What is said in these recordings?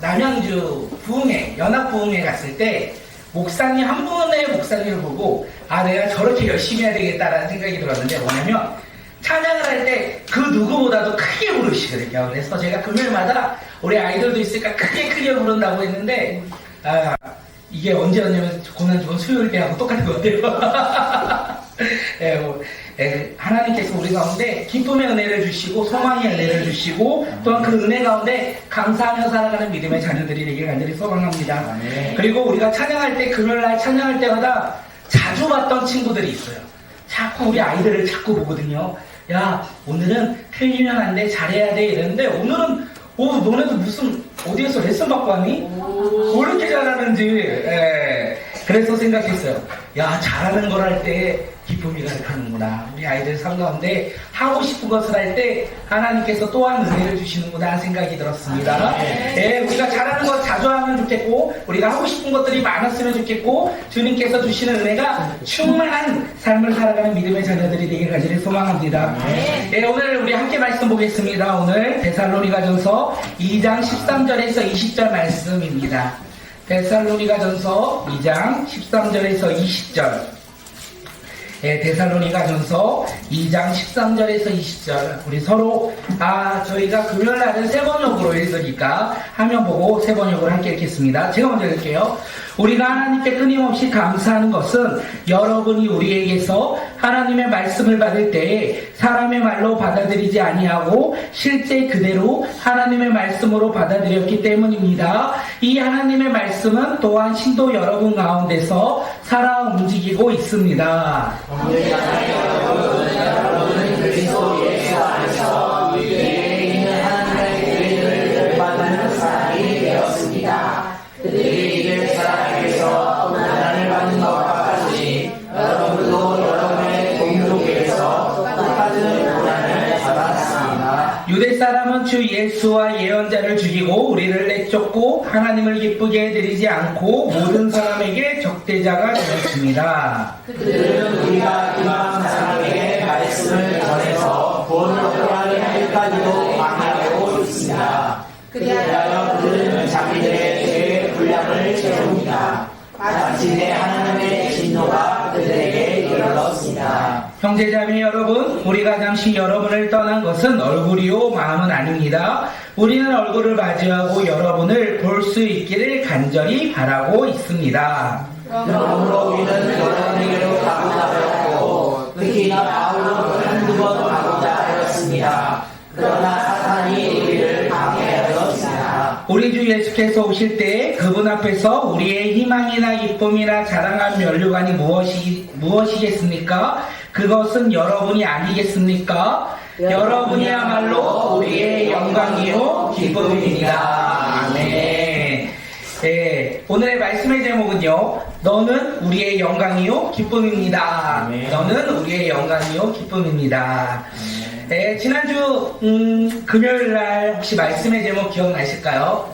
남양주 부흥회, 연합부흥회 갔을 때 목사님 한 분의 목사님을 보고 내가 저렇게 열심히 해야 되겠다라는 생각이 들었는데 뭐냐면 찬양을 할 때 그 누구보다도 크게 부르시거든요. 그래서 제가 금요일마다 우리 아이들도 있으니까 크게 부른다고 했는데 이게 언제였냐면 고난주간 수요일 때하고 똑같은 것 같아요. 하나님께서 우리 가운데 기쁨의 은혜를 주시고 소망의 은혜를 주시고 또한 그 은혜 가운데 감사하며 살아가는 믿음의 자녀들이 되길 간절히 소망합니다. 그리고 우리가 찬양할 때 금요일날 찬양할 때마다 자주 봤던 친구들이 있어요. 자꾸 우리 아이들을 자꾸 보거든요. 야, 오늘은 틀리면 안 돼, 잘해야 돼 이랬는데 오늘은 너네도 무슨 어디에서 레슨 받고 왔니? 뭐 이렇게 잘하는지. 그래서 생각했어요. 야, 잘하는 걸 할 때 기쁨이 가득하는구나. 우리 아이들 삶 가운데 하고 싶은 것을 할 때 하나님께서 또한 은혜를 주시는구나 생각이 들었습니다. 우리가 잘하는 것 자주 하면 좋겠고 우리가 하고 싶은 것들이 많았으면 좋겠고 주님께서 주시는 은혜가 충만한 삶을 살아가는 믿음의 자녀들이 되길 간절히 소망합니다. 오늘 우리 함께 말씀 보겠습니다. 오늘 데살로니가전서 2장 13절에서 20절 말씀입니다. 데살로니가전서 2장 13절에서 20절. 데살로니가전서 2장 13절에서 20절. 우리 서로 저희가 금요일날은 세 번역으로 읽으니까 화면 보고 세 번역으로 함께 읽겠습니다. 제가 먼저 읽을게요. 우리가 하나님께 끊임없이 감사하는 것은 여러분이 우리에게서 하나님의 말씀을 받을 때에 사람의 말로 받아들이지 아니하고 실제 그대로 하나님의 말씀으로 받아들였기 때문입니다. 이 하나님의 말씀은 또한 신도 여러분 가운데서 살아 움직이고 있습니다. 여러분은 그리스도 예수 안에서 위에 있는 하나님의 은혜를 받는 사람이 되었습니다. 그들이 이를 사랑에서 고난을 받는 것과 같이 여러분도 여러분의 동족에서 똑같은 고난을 받았습니다. 유대 사람은 주 예수와 예언자를 죽이고 우리를 내쫓고 하나님을 기쁘게 해드리지 않고 모든 사람에게 적대자가 되었습니다. 그들은 우리가 이방 사람에게 말씀을 전해서 본을 얻어가게 할까지도 망하고 있습니다. 그리하여 그들은 자기들의 죄의 분량을 채웁니다. 마침내 하나님의 진노가 그들에게 이르렀습니다. 형제자매 여러분, 우리가 잠시 여러분을 떠난 것은 얼굴이요 마음은 아닙니다. 우리는 얼굴을 맞이하고 여러분을 볼 수 있기를 간절히 바라고 있습니다. 그러므로 우리는 여러분에게로 가고자 하였고 특히나 바울은 한두 번 가고자 하였습니다. 그러나 사탄이 우리를 방해하였습니다. 우리 주 예수께서 오실 때 그분 앞에서 우리의 희망이나 기쁨이나 자랑한 면류관이 무엇이겠습니까? 그것은 여러분이 아니겠습니까? 여러분이야말로 우리의 영광이요 기쁨입니다. 아멘. 오늘의 말씀의 제목은요, 너는 우리의 영광이요 기쁨입니다. 너는 우리의 영광이요 기쁨입니다. 지난주 금요일날 혹시 말씀의 제목 기억나실까요?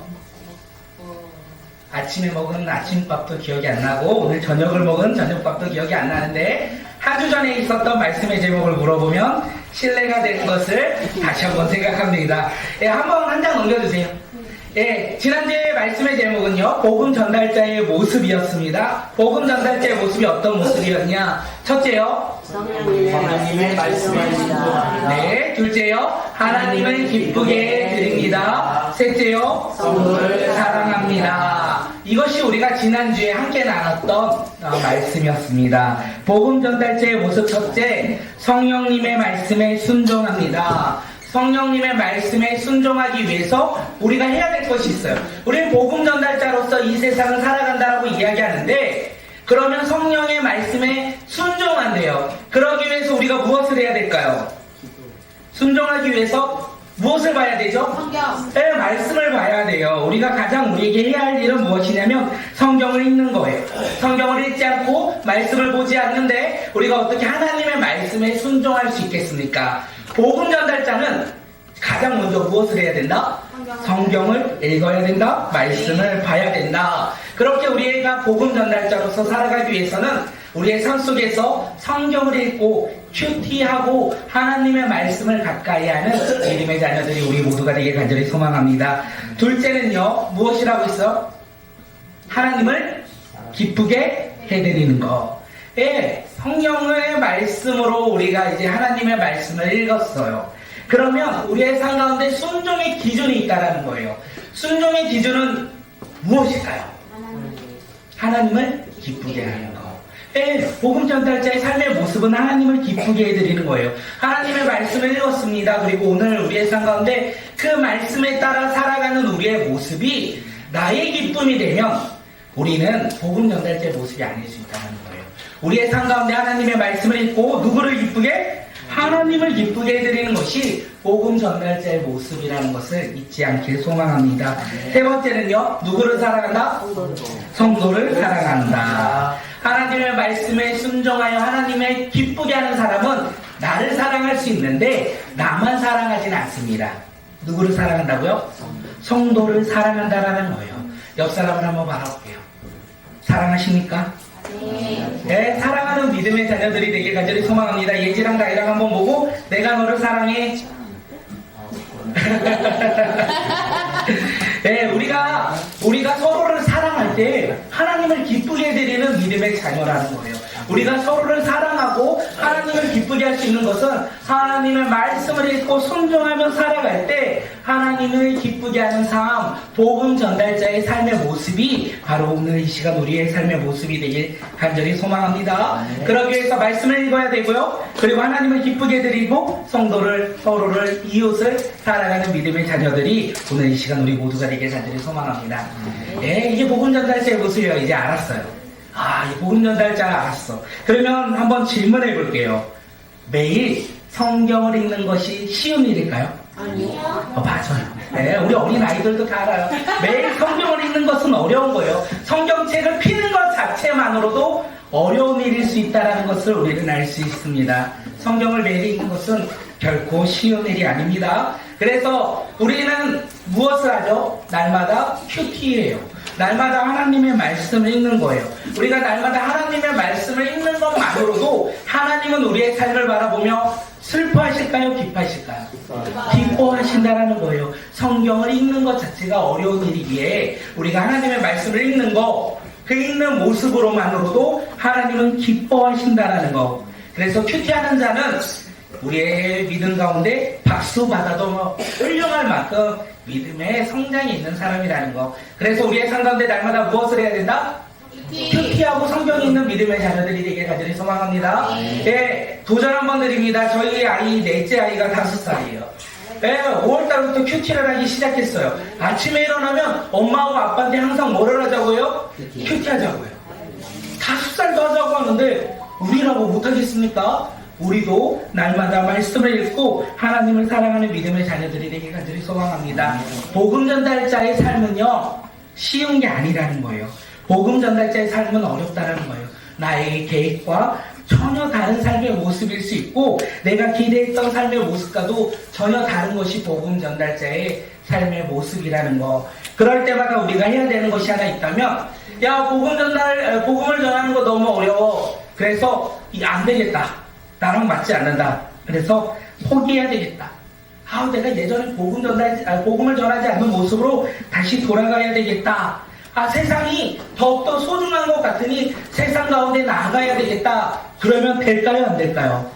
아침에 먹은 아침밥도 기억이 안 나고 오늘 저녁을 먹은 저녁밥도 기억이 안 나는데 한 주 전에 있었던 말씀의 제목을 물어보면 신뢰가 되는 것을 다시 한번 생각합니다. 한번 한 장 넘겨주세요. 지난주에 말씀의 제목은요, 복음 전달자의 모습이었습니다. 복음 전달자의 모습이 어떤 모습이었냐? 첫째요, 하나님의 말씀을 순종합니다. 네. 둘째요, 하나님을 기쁘게 드립니다. 셋째요, 성도를 사랑합니다. 이것이 우리가 지난주에 함께 나눴던 말씀이었습니다. 복음 전달자의 모습 첫째, 성령님의 말씀에 순종합니다. 성령님의 말씀에 순종하기 위해서 우리가 해야 될 것이 있어요. 우리는 복음 전달자로서 이 세상을 살아간다라고 이야기하는데 그러면 성령의 말씀에 순종한대요. 그러기 위해서 우리가 무엇을 해야 될까요? 순종하기 위해서 무엇을 봐야 되죠? 성경. 네, 말씀을 봐야 돼요. 우리가 가장 우리에게 해야 할 일은 무엇이냐면 성경을 읽는 거예요. 성경을 읽지 않고 말씀을 보지 않는데 우리가 어떻게 하나님의 말씀에 순종할 수 있겠습니까? 복음 전달자는 가장 먼저 무엇을 해야 된다? 성경을 읽어야 된다. 말씀을 봐야 된다. 그렇게 우리가 복음 전달자로서 살아가기 위해서는 우리의 삶 속에서 성경을 읽고 큐티하고 하나님의 말씀을 가까이 하는 믿음의 자녀들이 우리 모두가 되길 간절히 소망합니다. 둘째는요, 무엇이라고 했어? 하나님을 기쁘게 해드리는 거. 예, 성경의 말씀으로 우리가 이제 하나님의 말씀을 읽었어요. 그러면 우리의 삶 가운데 순종의 기준이 있다는 거예요. 순종의 기준은 무엇일까요? 하나님을 기쁘게 하는 거. 예, 복음 전달자의 삶의 모습은 하나님을 기쁘게 해드리는 거예요. 하나님의 말씀을 읽었습니다. 그리고 오늘 우리의 삶 가운데 그 말씀에 따라 살아가는 우리의 모습이 나의 기쁨이 되면 우리는 복음 전달자의 모습이 아닐 수 있다는 거예요. 우리의 삶 가운데 하나님의 말씀을 읽고 누구를 기쁘게? 하나님을 기쁘게 해드리는 것이 복음 전달자의 모습이라는 것을 잊지 않길 소망합니다. 세 번째는요, 누구를 사랑한다? 성도를 사랑한다. 하나님의 말씀에 순종하여 하나님을 기쁘게 하는 사람은 나를 사랑할 수 있는데 나만 사랑하진 않습니다. 누구를 사랑한다고요? 성도를 사랑한다라는 거예요. 옆 사람을 한번 바라볼게요. 사랑하십니까? 네, 사랑하는 믿음의 자녀들이 되길 간절히 소망합니다. 예지랑 다이랑 한번 보고 내가 너를 사랑해. 네, 우리가 서로를 사랑할 때 하나님을 기쁘게 해드리는 믿음의 자녀라는 거예요. 우리가 서로를 사랑하고 하나님을 기쁘게 할 수 있는 것은 하나님의 말씀을 읽고 순종하며 살아갈 때 하나님을 기쁘게 하는 삶, 복음 전달자의 삶의 모습이 바로 오늘 이 시간 우리의 삶의 모습이 되길 간절히 소망합니다. 그러기 위해서 말씀을 읽어야 되고요. 그리고 하나님을 기쁘게 해드리고 성도를, 서로를, 이웃을 살아가는 믿음의 자녀들이 오늘 이 시간 우리 모두가 되길 간절히 소망합니다. 예, 이게 복음 전달자의 모습이에요. 이제 알았어요. 이 복음 전달자 알았어. 그러면 한번 질문해 볼게요. 매일 성경을 읽는 것이 쉬운 일일까요? 아니요. 맞아요. 네, 우리 어린 아이들도 다 알아요. 매일 성경을 읽는 것은 어려운 거예요. 성경책을 피는 것 자체만으로도 어려운 일일 수 있다는 것을 우리는 알 수 있습니다. 성경을 매일 읽는 것은 결코 쉬운 일이 아닙니다. 그래서 우리는 무엇을 하죠? 날마다 큐티예요. 날마다 하나님의 말씀을 읽는 거예요. 우리가 날마다 하나님의 말씀을 읽는 것만으로도 하나님은 우리의 삶을 바라보며 슬퍼하실까요? 기뻐하실까요? 기뻐하신다라는 거예요. 성경을 읽는 것 자체가 어려운 일이기에 우리가 하나님의 말씀을 읽는 거, 그 읽는 모습으로만으로도 하나님은 기뻐하신다라는 거. 그래서 큐티하는 자는 우리의 믿음 가운데 박수 받아도 훌륭할 만큼 믿음의 성장이 있는 사람이라는 거. 그래서 우리의 삶 가운데 날마다 무엇을 해야 된다? 큐티하고 성경이 있는 믿음의 자녀들이 되길 간절히 소망합니다. 네, 도전 한번 드립니다. 저희 아이, 넷째 아이가 5살이에요. 네, 5월달부터 큐티를 하기 시작했어요. 아침에 일어나면 엄마하고 아빠한테 항상 뭐를 하자고요? 큐티 하자고요. 5살도 하자고 하는데 우리라고 못하겠습니까? 우리도 날마다 말씀을 읽고 하나님을 사랑하는 믿음의 자녀들이 되길 간절히 소망합니다. 복음 전달자의 삶은요, 쉬운 게 아니라는 거예요. 복음 전달자의 삶은 어렵다는 거예요. 나의 계획과 전혀 다른 삶의 모습일 수 있고 내가 기대했던 삶의 모습과도 전혀 다른 것이 복음 전달자의 삶의 모습이라는 거. 그럴 때마다 우리가 해야 되는 것이 하나 있다면, 야, 복음을 전하는 거 너무 어려워. 그래서 안 되겠다. 나랑 맞지 않는다. 그래서 포기해야 되겠다. 내가 예전에 복음을 전하지 않는 모습으로 다시 돌아가야 되겠다. 세상이 더욱더 소중한 것 같으니 세상 가운데 나아가야 되겠다. 그러면 될까요? 안 될까요?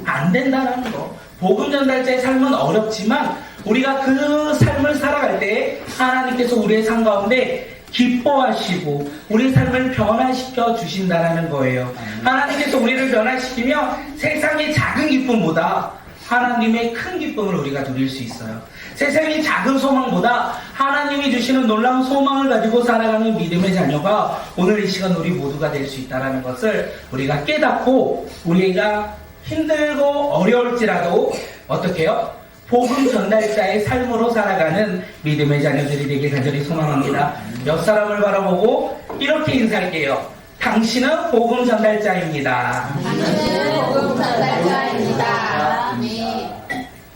안 된다는 거. 복음 전달자의 삶은 어렵지만 우리가 그 삶을 살아갈 때 하나님께서 우리의 삶 가운데 기뻐하시고 우리 삶을 변화시켜 주신다는 거예요. 하나님께서 우리를 변화시키며 세상의 작은 기쁨보다 하나님의 큰 기쁨을 우리가 누릴 수 있어요. 세상의 작은 소망보다 하나님이 주시는 놀라운 소망을 가지고 살아가는 믿음의 자녀가 오늘 이 시간 우리 모두가 될 수 있다는 것을 우리가 깨닫고 우리가 힘들고 어려울지라도 어떻게 해요? 복음 전달자의 삶으로 살아가는 믿음의 자녀들이 되길 간절히 소망합니다. 옆 사람을 바라보고 이렇게 인사할게요. 당신은 복음 전달자입니다. 당신은 복음 전달자입니다.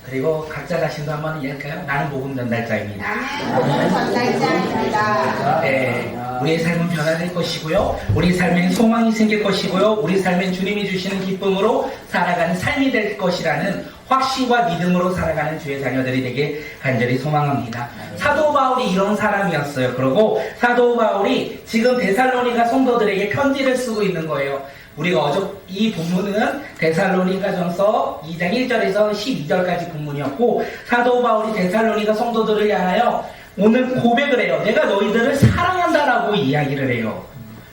그리고 각자 자신도 한번 이야기할까요? 나는 복음 전달자입니다. 나는 복음 전달자입니다. 네, 우리의 삶은 변화될 것이고요. 우리 삶엔 소망이 생길 것이고요. 우리 삶엔 주님이 주시는 기쁨으로 살아가는 삶이 될 것이라는 확신과 믿음으로 살아가는 주의 자녀들이 되게 간절히 소망합니다. 사도 바울이 이런 사람이었어요. 그리고 사도 바울이 지금 데살로니가 성도들에게 편지를 쓰고 있는 거예요. 우리가 이 본문은 데살로니가전서 2장 1절에서 12절까지 본문이었고, 사도 바울이 데살로니가 성도들을 향하여 오늘 고백을 해요. 내가 너희들을 사랑한다라고 이야기를 해요.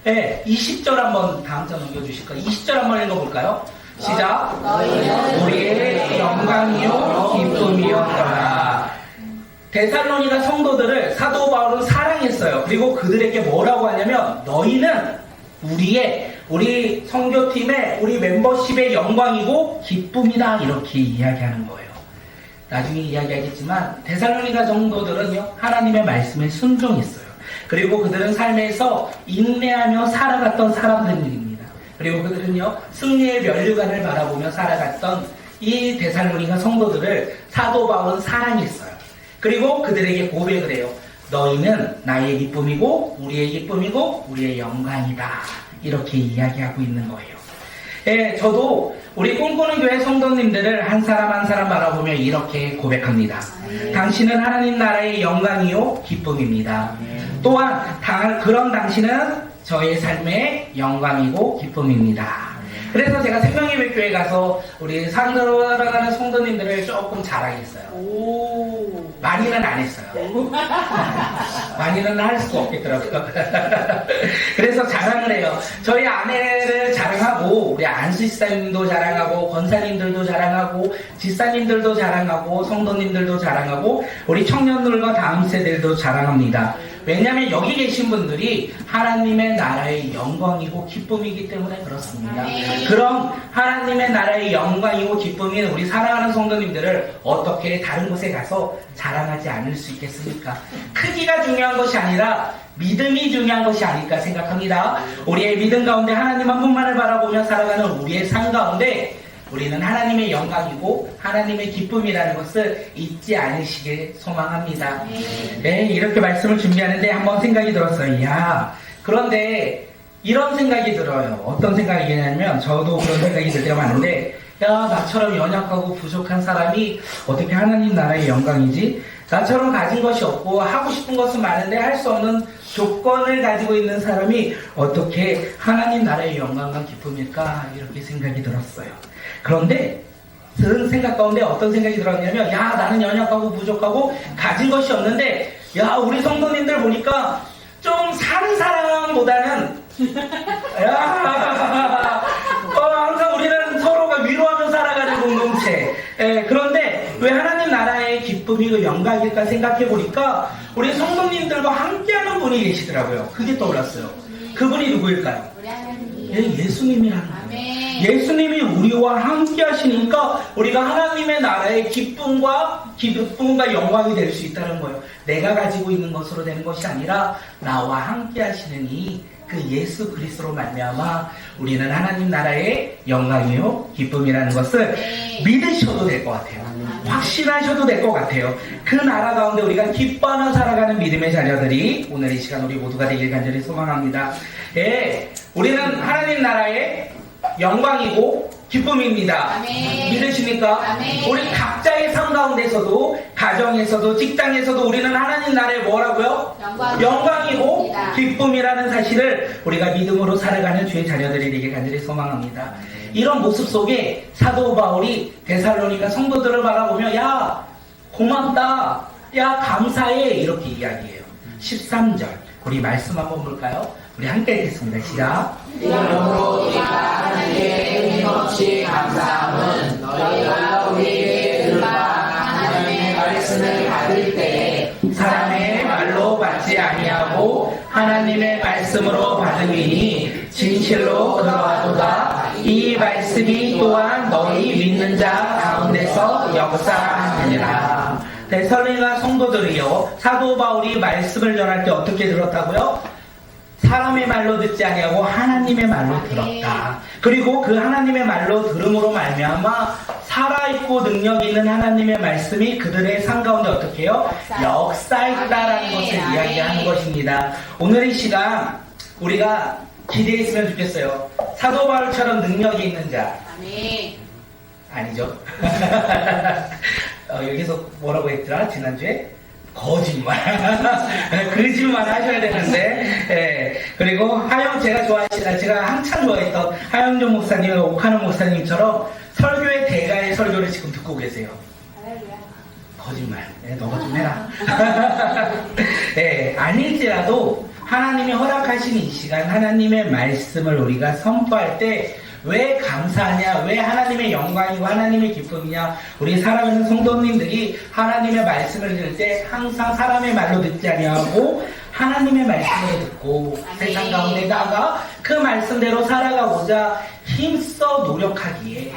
네, 20절 한번 다음 장 넘겨주실까요? 20절 한번 읽어볼까요? 시작. 우리의 영광이요 기쁨이었더라. 데살로니가 성도들을 사도 바울은 사랑했어요. 그리고 그들에게 뭐라고 하냐면, 너희는 우리 선교팀의 우리 멤버십의 영광이고 기쁨이다, 이렇게 이야기하는 거예요. 나중에 이야기하겠지만 데살로니가 성도들은요, 하나님의 말씀에 순종했어요. 그리고 그들은 삶에서 인내하며 살아갔던 사람들입니다. 그리고 그들은요, 승리의 면류관을 바라보며 살아갔던 이 데살로니가 성도들을 사도 바울은 사랑했어요. 그리고 그들에게 고백을 해요. 너희는 나의 기쁨이고 우리의 기쁨이고 우리의 영광이다, 이렇게 이야기하고 있는 거예요. 예, 저도 우리 꿈꾸는 교회 성도님들을 한 사람 한 사람 바라보며 이렇게 고백합니다. 당신은 하나님 나라의 영광이요 기쁨입니다. 또한 그런 당신은 저의 삶의 영광이고 기쁨입니다. 그래서 제가 생명예배교회 가서 우리 살아가는 성도님들을 조금 자랑했어요. 많이는 안 했어요. 많이는 할 수 없겠더라고요. 그래서 자랑을 해요. 저희 아내를 자랑하고, 우리 안수 지사님도 자랑하고, 권사님들도 자랑하고, 지사님들도 자랑하고, 성도님들도 자랑하고, 우리 청년들과 다음 세대들도 자랑합니다. 왜냐하면 여기 계신 분들이 하나님의 나라의 영광이고 기쁨이기 때문에 그렇습니다. 그럼 하나님의 나라의 영광이고 기쁨인 우리 사랑하는 성도님들을 어떻게 다른 곳에 가서 자랑하지 않을 수 있겠습니까? 크기가 중요한 것이 아니라 믿음이 중요한 것이 아닐까 생각합니다. 우리의 믿음 가운데 하나님 한 분만을 바라보며 살아가는 우리의 삶 가운데 우리는 하나님의 영광이고 하나님의 기쁨이라는 것을 잊지 않으시길 소망합니다. 네, 이렇게 말씀을 준비하는데 한번 생각이 들었어요. 그런데 이런 생각이 들어요. 어떤 생각이냐면, 저도 그런 생각이 들 때가 많은데, 나처럼 연약하고 부족한 사람이 어떻게 하나님 나라의 영광이지? 나처럼 가진 것이 없고 하고 싶은 것은 많은데 할 수 없는 조건을 가지고 있는 사람이 어떻게 하나님 나라의 영광과 기쁨일까? 이렇게 생각이 들었어요. 그런데 그런 생각 가운데 어떤 생각이 들었냐면, 나는 연약하고 부족하고 가진 것이 없는데, 우리 성도님들 보니까 좀 사는 사람보다는 항상 우리는 서로가 위로하며 살아가는 공동체. 그런데 왜 하나님 나라의 기쁨이고 영광일까 생각해 보니까 우리 성도님들과 함께하는 분이 계시더라고요. 그게 떠올랐어요. 그분이 누구일까요? 예수님이라는 거예요. 예수님이 우리와 함께 하시니까 우리가 하나님의 나라의 기쁨과 영광이 될 수 있다는 거예요. 내가 가지고 있는 것으로 되는 것이 아니라 나와 함께 하시는 그 예수 그리스도로 말미암아 우리는 하나님 나라의 영광이요 기쁨이라는 것을 믿으셔도 될 것 같아요. 확신하셔도 될 것 같아요. 그 나라 가운데 우리가 기뻐하며 살아가는 믿음의 자녀들이 오늘 이 시간 우리 모두가 되길 간절히 소망합니다. 우리는 하나님 나라의 영광이고 기쁨입니다. 믿으십니까? 우리 각자의 삶 가운데서도, 가정에서도, 직장에서도 우리는 하나님 나라의 뭐라고요? 영광이고 기쁨이라는 사실을 우리가 믿음으로 살아가는 주의 자녀들이 되길 간절히 소망합니다. 이런 모습 속에 사도 바울이 데살로니가 성도들을 바라보며 고맙다, 감사해, 이렇게 이야기해요. 13절 우리 말씀 한번 볼까요? 우리 함께 읽겠습니다. 시작. 이러므로 우리가 하나님께 끊임없이 감사함은 너희가 우리에게 들과 하나님의 말씀을 받을 때에 사람의 말로 받지 아니하고 하나님의 말씀으로 받음이니 진실로 그러하도다. 이 말씀이 또한 너희 믿는 자 가운데서 역사하느니라. 데살로니가 성도들이요, 사도 바울이 말씀을 전할 때 어떻게 들었다고요? 사람의 말로 듣지 아니하고 하나님의 말로 들었다. 그리고 그 하나님의 말로 들음으로 말미암아 살아있고 능력 있는 하나님의 말씀이 그들의 삶 가운데 어떻게 해요? 역사했다라는 것을 이야기하는 것입니다. 오늘 이 시간 우리가 기대했으면 좋겠어요. 사도 바울처럼 능력이 있는 자. 아멘. 아니죠. 여기서 뭐라고 했더라? 지난주에? 거짓말. 거짓말 하셔야 되는데. 예. 그리고 제가 한참 좋아했던 하영종 목사님, 오카노 목사님처럼 설교의 대가의 설교를 지금 듣고 계세요. 할렐루야. 거짓말. 너가 좀 해라. 아닐지라도 하나님이 허락하신 이 시간 하나님의 말씀을 우리가 선포할 때 왜 감사하냐, 왜 하나님의 영광이고 하나님의 기쁨이냐, 우리 사랑하는 성도님들이 하나님의 말씀을 들을 때 항상 사람의 말로 듣지 아니하고 하나님의 말씀을 듣고 세상 가운데다가 그 말씀대로 살아가고자 힘써 노력하기에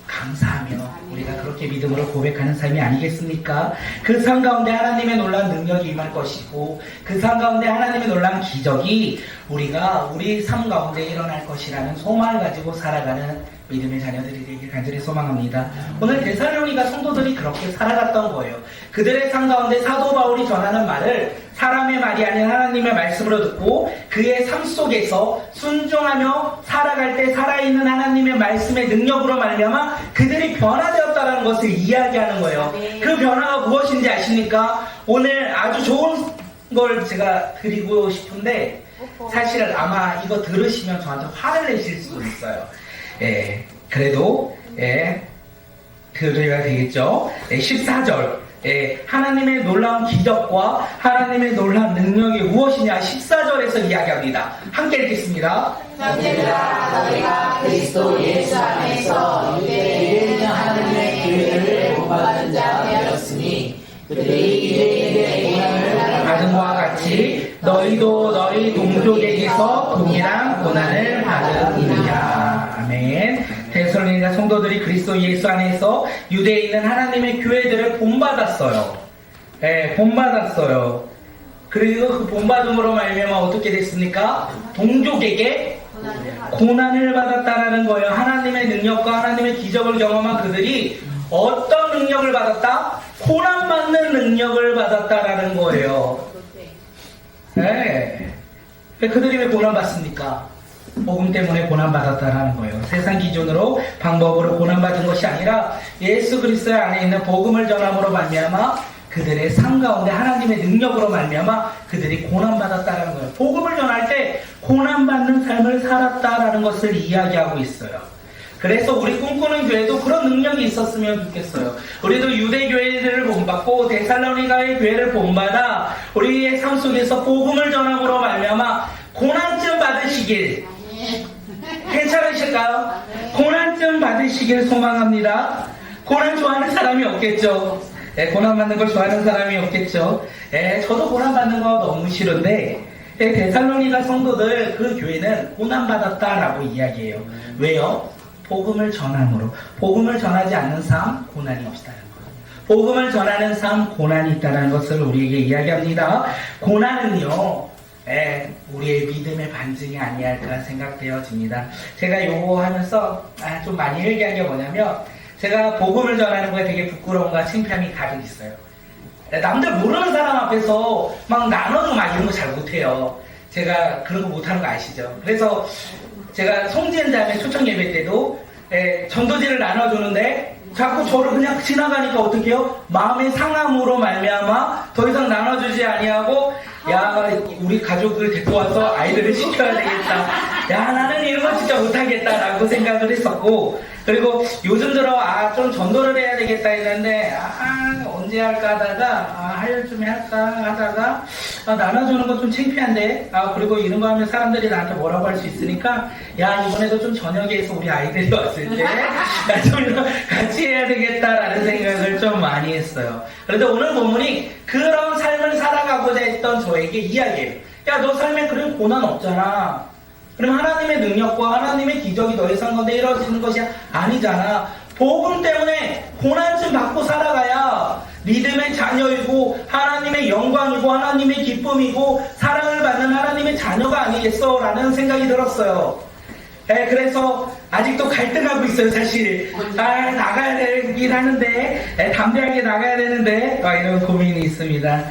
감사하며 우리가 그렇게 믿음으로 고백하는 삶이 아니겠습니까? 그 삶 가운데 하나님의 놀라운 능력이 임할 것이고 그 삶 가운데 하나님의 놀라운 기적이 우리 삶 가운데 일어날 것이라는 소망을 가지고 살아가는 믿음의 자녀들이 되길 간절히 소망합니다. 오늘 데살로니가 성도들이 그렇게 살아갔던 거예요. 그들의 삶 가운데 사도 바울이 전하는 말을 사람의 말이 아닌 하나님의 말씀으로 듣고 그의 삶 속에서 순종하며 살아갈 때 살아있는 하나님의 말씀의 능력으로 말미암아 그들이 변화되었다는 것을 이야기하는 거예요. 그 변화가 무엇인지 아십니까? 오늘 아주 좋은 걸 제가 드리고 싶은데 사실은 아마 이거 들으시면 저한테 화를 내실 수도 있어요. 그래도 들어야 되겠죠. 14절 하나님의 놀라운 기적과 하나님의 놀라운 능력이 무엇이냐 14절에서 이야기합니다. 함께 읽겠습니다. 형제들아 너희가 그리스도 예수 안에서 유대인의 하나님의 교회를 본받은 자가 되었으니 그들이 유대인의 고난을 받은 것과 같이 너희도 너희 동족에게서 동일한 고난을 받으리라. 아멘. 데살로니가 성도들이 그리스도 예수 안에서 유대에 있는 하나님의 교회들을 본받았어요. 본받았어요. 그리고 그 본받음으로 말미암아 어떻게 됐습니까? 동족에게 고난을 받았다라는 거예요. 하나님의 능력과 하나님의 기적을 경험한 그들이 어떤 능력을 받았다? 고난받는 능력을 받았다라는 거예요. 그들이 왜 고난받습니까? 복음 때문에 고난받았다라는 거예요. 세상 기준으로 방법으로 고난받은 것이 아니라 예수 그리스도 안에 있는 복음을 전함으로 말미암아 그들의 삶 가운데 하나님의 능력으로 말미암아 그들이 고난받았다라는 거예요. 복음을 전할 때 고난받는 삶을 살았다라는 것을 이야기하고 있어요. 그래서 우리 꿈꾸는 교회도 그런 능력이 있었으면 좋겠어요. 우리도 유대 교회를 본받고 데살로니가의 교회를 본받아 우리의 삶 속에서 복음을 전함으로 말미암아 고난쯤 받으시길 괜찮으실까요? 고난쯤 받으시길 소망합니다. 고난 좋아하는 사람이 없겠죠. 고난 받는 걸 좋아하는 사람이 없겠죠. 저도 고난 받는 거 너무 싫은데 데살로니가 성도들 그 교회는 고난 받았다라고 이야기해요. 왜요? 복음을 전함으로. 복음을 전하지 않는 삶 고난이 없다는 거예요. 복음을 전하는 삶 고난이 있다는 것을 우리에게 이야기합니다. 고난은요 우리의 믿음의 반증이 아니할까 생각되어집니다. 제가 요거 하면서 좀 많이 얘기한 게 뭐냐면 제가 복음을 전하는 거에 되게 부끄러움과 창피함이 가득 있어요. 남들 모르는 사람 앞에서 막 나눠주고 막 이런 거 잘 못해요. 제가 그런 거 못하는 거 아시죠? 그래서 제가 송지은 자매 초청 예배 때도 전도지를 나눠주는데 자꾸 저를 그냥 지나가니까 어떻게 해요? 마음의 상함으로 말미암아 더 이상 나눠주지 아니하고 야 우리 가족들 데리고 와서 아이들을 시켜야 되겠다. 야 나는 이런 거 진짜 못하겠다라고 생각을 했었고 그리고 요즘 들어 좀 전도를 해야 되겠다 했는데 언제 할까 하다가 할 쯤에 할까 하다가 나눠주는 거 좀 창피한데 그리고 이런 거 하면 사람들이 나한테 뭐라고 할 수 있으니까 야 이번에도 좀 저녁에 해서 우리 아이들이 왔을 때 좀 같이 해야 되겠다라는 생각을 좀 많이 했어요. 그런데 오늘 본문이 그런 삶을 살아가고자 했던 저에게 이야기해요. 야 너 삶에 그런 고난 없잖아. 그럼 하나님의 능력과 하나님의 기적이 너의 삶 가운데 이루어지는 것이 아니잖아. 복음 때문에 고난 좀 받고 살아가야 믿음의 자녀이고 하나님의 영광이고 하나님의 기쁨이고 사랑을 받는 하나님의 자녀가 아니겠어? 라는 생각이 들었어요. 그래서 아직도 갈등하고 있어요, 사실. 나가야 되긴 하는데, 담대하게 나가야 되는데, 이런 고민이 있습니다.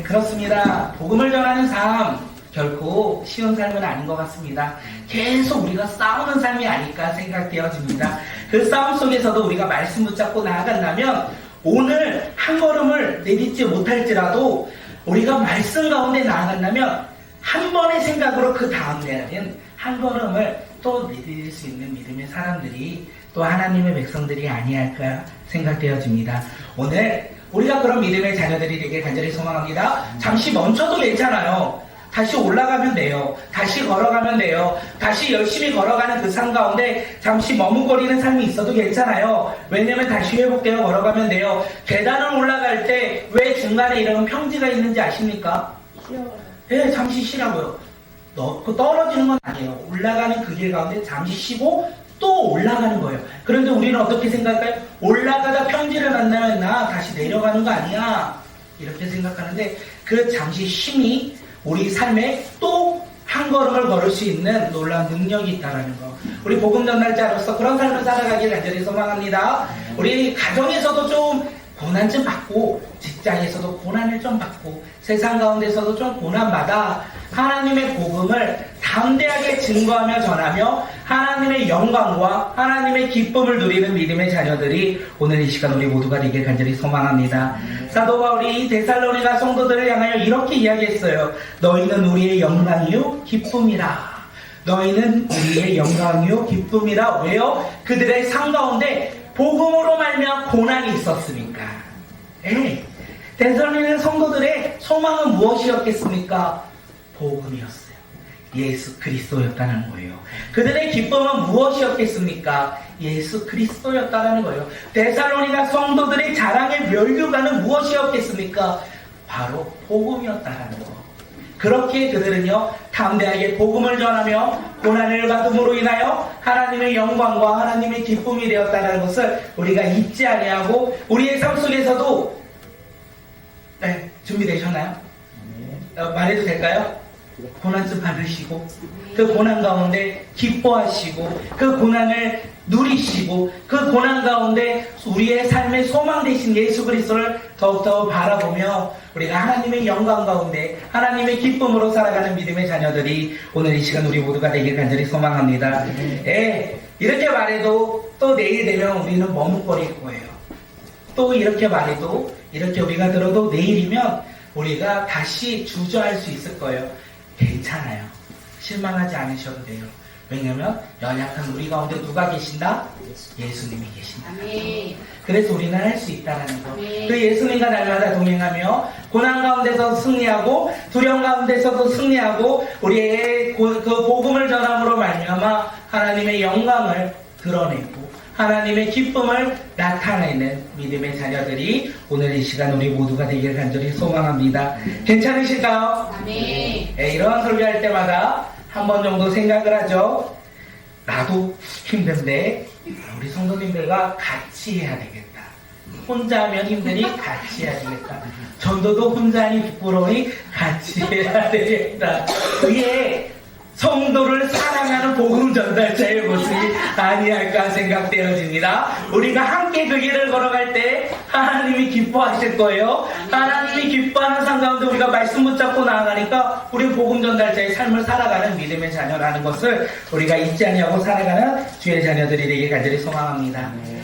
그렇습니다. 복음을 전하는 삶, 결코 쉬운 삶은 아닌 것 같습니다. 계속 우리가 싸우는 삶이 아닐까 생각되어집니다. 그 싸움 속에서도 우리가 말씀 붙잡고 나아간다면, 오늘 한 걸음을 내딛지 못할지라도, 우리가 말씀 가운데 나아간다면, 한 번의 생각으로 그 다음 날은 한 걸음을 또 내딛을 수 있는 믿음의 사람들이 또 하나님의 백성들이 아니할까 생각되어집니다. 오늘 우리가 그런 믿음의 자녀들이 되길 간절히 소망합니다. 잠시 멈춰도 괜찮아요. 다시 올라가면 돼요. 다시 걸어가면 돼요. 다시 열심히 걸어가는 그 삶 가운데 잠시 머뭇거리는 삶이 있어도 괜찮아요. 왜냐면 다시 회복되어 걸어가면 돼요. 계단을 올라갈 때 왜 중간에 이런 평지가 있는지 아십니까? 잠시 쉬라고요. 떨어지는 건 아니에요. 올라가는 그 길 가운데 잠시 쉬고 또 올라가는 거예요. 그런데 우리는 어떻게 생각할까요? 올라가다 평지를 만나면 나 다시 내려가는 거 아니야? 이렇게 생각하는데 그 잠시 쉼이 우리 삶에 또 한 걸음을 걸을 수 있는 놀라운 능력이 있다는 거. 우리 복음 전달자로서 그런 삶을 살아가길 간절히 소망합니다. 우리 가정에서도 좀 고난 좀 받고 직장에서도 고난을 좀 받고 세상 가운데서도 좀 고난받아 하나님의 복음을 담대하게 증거하며 전하며 하나님의 영광과 하나님의 기쁨을 누리는 믿음의 자녀들이 오늘 이 시간 우리 모두가 되길 간절히 소망합니다. 사도 바울이 데살로니가 성도들을 향하여 이렇게 이야기했어요. 너희는 우리의 영광이요 기쁨이라. 너희는 우리의 영광이요 기쁨이라. 왜요? 그들의 삶 가운데 복음으로 말미암아 고난이 있었으니까. 데살로니가 성도들의 소망은 무엇이었겠습니까? 복음이었어요. 예수 그리스도였다는 거예요. 그들의 기쁨은 무엇이었겠습니까? 예수 그리스도였다는 거예요. 데살로니가 성도들의 자랑의 멸류관은 무엇이었겠습니까? 바로 복음이었다는 거. 그렇게 그들은요 담대하게 복음을 전하며 고난을 받음으로 인하여 하나님의 영광과 하나님의 기쁨이 되었다는 것을 우리가 잊지 아니하고 우리의 삶 속에서도 준비되셨나요? 말해도 될까요? 고난좀 받으시고 그 고난 가운데 기뻐하시고 그 고난을 누리시고 그 고난 가운데 우리의 삶의 소망 되신 예수 그리스도를 더욱더 바라보며 우리가 하나님의 영광 가운데 하나님의 기쁨으로 살아가는 믿음의 자녀들이 오늘 이 시간 우리 모두가 되길 간절히 소망합니다. 이렇게 말해도 또 내일 되면 우리는 머뭇거릴 거예요. 또 이렇게 말해도 이렇게 우리가 들어도 내일이면 우리가 다시 주저할 수 있을 거예요. 괜찮아요. 실망하지 않으셔도 돼요. 왜냐면 연약한 우리 가운데 누가 계신다? 예수님이 계신다. 그래서 우리는 할 수 있다는 거. 그 예수님과 날마다 동행하며 고난 가운데서 승리하고 두려움 가운데서도 승리하고 우리의 그 복음을 전함으로 말미암아 하나님의 영광을 드러내고 하나님의 기쁨을 나타내는 믿음의 자녀들이 오늘 이 시간 우리 모두가 되길 간절히 소망합니다. 괜찮으실까요? 이러한 설교할 때마다 한 번 정도 생각을 하죠. 나도 힘든데 우리 성도님들과 같이 해야 되겠다. 혼자 하면 힘드니 같이 해야 되겠다. 전도도 혼자 하니 부끄러우니 같이 해야 되겠다. 그게 성도를 사랑하는 복음 전달자의 모습이 아니할까 생각되어집니다. 우리가 함께 그 길을 걸어갈 때 하나님이 기뻐하실 거예요. 하나님이 기뻐하는 삶 가운데 우리가 말씀 붙잡고 나아가니까 우리 복음 전달자의 삶을 살아가는 믿음의 자녀라는 것을 우리가 잊지 아니하고 살아가는 주의 자녀들이 되길 간절히 소망합니다.